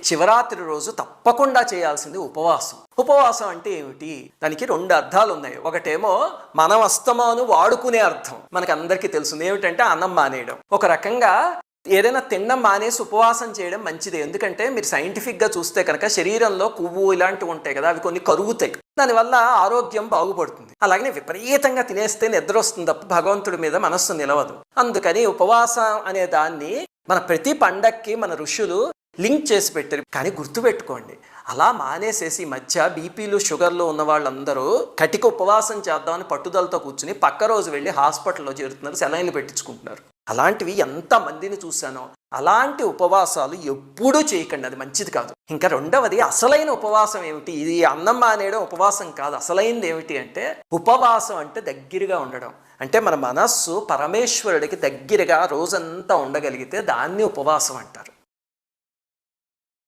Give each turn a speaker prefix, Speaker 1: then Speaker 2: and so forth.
Speaker 1: శివరాత్రి రోజు తప్పకుండా చేయాల్సింది ఉపవాసం. ఉపవాసం అంటే ఏమిటి? దానికి 2 అర్థాలు ఉన్నాయి. ఒకటేమో మనం అస్తమాను వాడుకునే అర్థం, మనకు అందరికీ తెలుస్తుంది. ఏమిటంటే అన్నం మానేయడం. ఒక రకంగా ఏదైనా తినడం మానేసి ఉపవాసం చేయడం మంచిదే. ఎందుకంటే మీరు సైంటిఫిక్గా చూస్తే కనుక శరీరంలో కొవ్వు ఇలాంటివి ఉంటాయి కదా, అవి కొన్ని కరుగుతాయి. దానివల్ల ఆరోగ్యం బాగుపడుతుంది. అలాగే విపరీతంగా తినేస్తే నిద్ర వస్తుంది తప్ప భగవంతుడి మీద మనస్సు నిలవదు. అందుకని ఉపవాసం అనే దాన్ని మన ప్రతి పండక్కి మన ఋషులు లింక్ చేసి పెట్టారు. కానీ గుర్తుపెట్టుకోండి, అలా మానేసేసి మధ్య బీపీలు షుగర్లు ఉన్న వాళ్ళందరూ కటిక ఉపవాసం చేద్దామని పట్టుదలతో కూర్చుని పక్క రోజు వెళ్ళి హాస్పిటల్లో చేరుతున్నారు, సెలైన్లు పెట్టించుకుంటున్నారు. అలాంటివి ఎంతమందిని చూశానో. అలాంటి ఉపవాసాలు ఎప్పుడూ చేయకండి, అది మంచిది కాదు. ఇంకా రెండవది, అసలైన ఉపవాసం ఏమిటి? ఇది అన్నం మానేయడం ఉపవాసం కాదు. అసలైనది ఏమిటి అంటే ఉపవాసం అంటే దగ్గరగా ఉండడం. అంటే మన మనస్సు పరమేశ్వరుడికి దగ్గరగా రోజంతా ఉండగలిగితే దాన్ని ఉపవాసం అంటారు.